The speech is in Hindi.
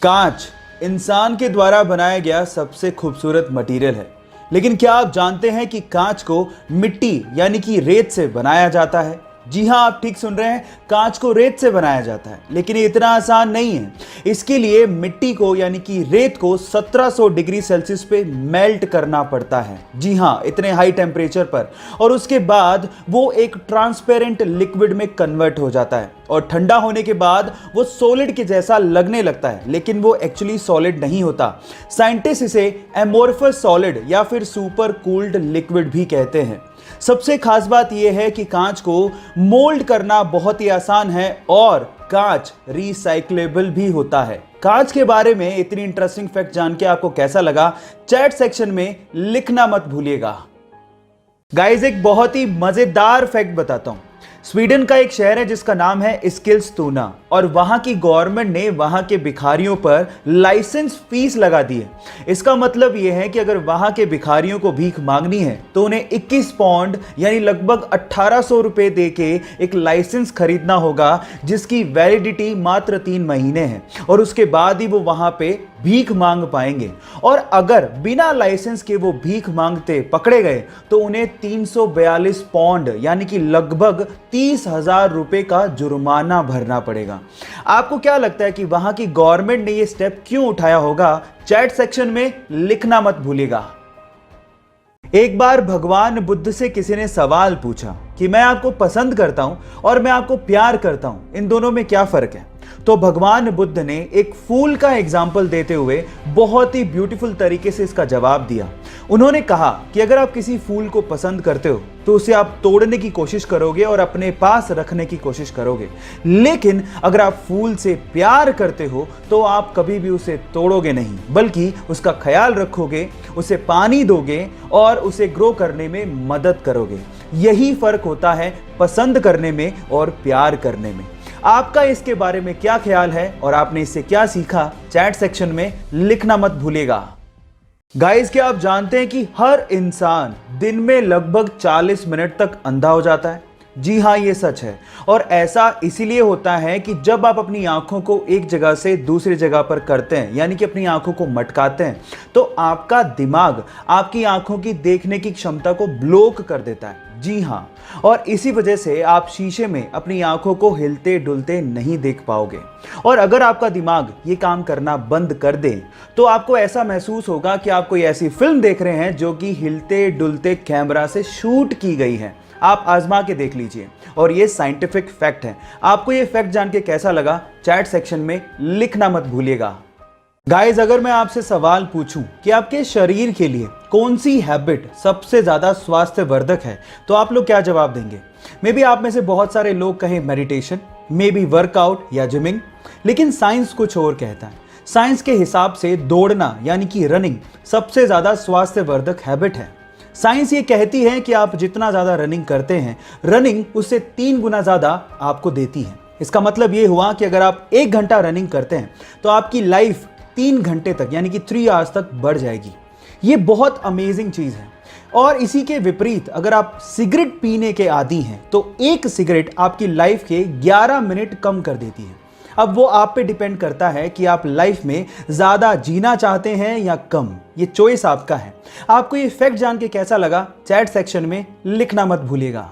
कांच इंसान के द्वारा बनाया गया सबसे खूबसूरत मटेरियल है। लेकिन क्या आप जानते हैं कि कांच को मिट्टी यानी कि रेत से बनाया जाता है? जी हां, आप ठीक सुन रहे हैं, कांच को रेत से बनाया जाता है। लेकिन ये इतना आसान नहीं है। इसके लिए मिट्टी को यानी कि रेत को 1700 डिग्री सेल्सियस पे मेल्ट करना पड़ता है। जी हां, इतने हाई टेम्परेचर पर। और उसके बाद वो एक ट्रांसपेरेंट लिक्विड में कन्वर्ट हो जाता है और ठंडा होने के बाद वो सॉलिड के जैसा लगने लगता है, लेकिन वो एक्चुअली सॉलिड नहीं होता। साइंटिस्ट इसे एमोर्फस सॉलिड या फिर सुपर कूल्ड लिक्विड भी कहते हैं। सबसे खास बात यह है कि कांच को मोल्ड करना बहुत ही आसान है और कांच रिसाइक्लेबल भी होता है। कांच के बारे में इतनी इंटरेस्टिंग फैक्ट जान के आपको कैसा लगा, चैट सेक्शन में लिखना मत भूलिएगा। गाइस, एक बहुत ही मजेदार फैक्ट बताता हूं। स्वीडन का एक शहर है जिसका नाम है एस्किलस्तुना और वहां की गवर्नमेंट ने वहां के भिखारियों पर लाइसेंस फीस लगा दी है। इसका मतलब यह है कि अगर वहां के भिखारियों को भीख मांगनी है तो उन्हें 21 पाउंड यानी लगभग 1800 रुपए दे के एक लाइसेंस खरीदना होगा, जिसकी वैलिडिटी मात्र 3 महीने है और उसके बाद ही वो वहां पे भीख मांग पाएंगे। और अगर बिना लाइसेंस के वो भीख मांगते पकड़े गए तो उन्हें 342 पाउंड यानी कि लगभग 30,000 रुपए का जुर्माना भरना पड़ेगा। आपको क्या लगता है कि वहां की गवर्नमेंट ने ये स्टेप क्यों उठाया होगा? चैट सेक्शन में लिखना मत भूलिएगा। एक बार भगवान बुद्ध से किसी ने सवाल पूछा कि मैं आपको पसंद करता हूं और मैं आपको प्यार करता हूं, इन दोनों में क्या फर्क है? तो भगवान बुद्ध ने एक फूल का एग्जाम्पल देते हुए बहुत ही ब्यूटीफुल तरीके से इसका जवाब दिया। उन्होंने कहा कि अगर आप किसी फूल को पसंद करते हो तो उसे आप तोड़ने की कोशिश करोगे और अपने पास रखने की कोशिश करोगे, लेकिन अगर आप फूल से प्यार करते हो तो आप कभी भी उसे तोड़ोगे नहीं, बल्कि उसका ख्याल रखोगे, उसे पानी दोगे और उसे ग्रो करने में मदद करोगे। यही फर्क होता है पसंद करने में और प्यार करने में। आपका इसके बारे में क्या ख्याल है और आपने इससे क्या सीखा? चैट सेक्शन में लिखना मत भूलिएगा। गाइस, क्या आप जानते हैं कि हर इंसान दिन में लगभग 40 मिनट तक अंधा हो जाता है? जी हाँ, ये सच है। और ऐसा इसीलिए होता है कि जब आप अपनी आंखों को एक जगह से दूसरी जगह पर करते हैं, यानी कि अपनी आंखों को मटकाते हैं, तो आपका दिमाग आपकी आंखों की देखने की क्षमता को ब्लॉक कर देता है। जी हाँ, और इसी वजह से आप शीशे में अपनी आंखों को हिलते डुलते नहीं देख पाओगे। और अगर आपका दिमाग ये काम करना बंद कर दे तो आपको ऐसा महसूस होगा कि आप कोई ऐसी फिल्म देख रहे हैं जो कि हिलते डुलते कैमरा से शूट की गई है। आप आजमा के देख लीजिए, और ये साइंटिफिक फैक्ट है। आपको ये फैक्ट जान के कैसा लगा? चैट सेक्शन में लिखना मत भूलिएगा। गाइस, अगर मैं आपसे सवाल पूछूं कि आपके शरीर के लिए कौन सी हैबिट सबसे ज्यादा स्वास्थ्यवर्धक है, तो आप लोग क्या जवाब देंगे? मे बी आप में से बहुत सारे लोग कहें मेडिटेशन, मे बी वर्कआउट या जिमिंग, लेकिन साइंस कुछ और कहता है। साइंस के हिसाब से दौड़ना यानी कि रनिंग सबसे ज्यादा स्वास्थ्यवर्धक हैबिट है। साइंस ये कहती है कि आप जितना ज्यादा रनिंग करते हैं, रनिंग उससे 3 गुना ज्यादा आपको देती है। इसका मतलब ये हुआ कि अगर आप 1 घंटा रनिंग करते हैं तो आपकी लाइफ 3 घंटे तक यानी कि 3 आवर्स तक बढ़ जाएगी। ये बहुत अमेजिंग चीज है। और इसी के विपरीत अगर आप सिगरेट पीने के आदी हैं तो एक सिगरेट आपकी लाइफ के 11 मिनट कम कर देती है। अब वो आप पे डिपेंड करता है कि आप लाइफ में ज्यादा जीना चाहते हैं या कम। ये चॉइस आपका है। आपको ये फैक्ट जान के कैसा लगा? चैट सेक्शन में लिखना मत भूलिएगा।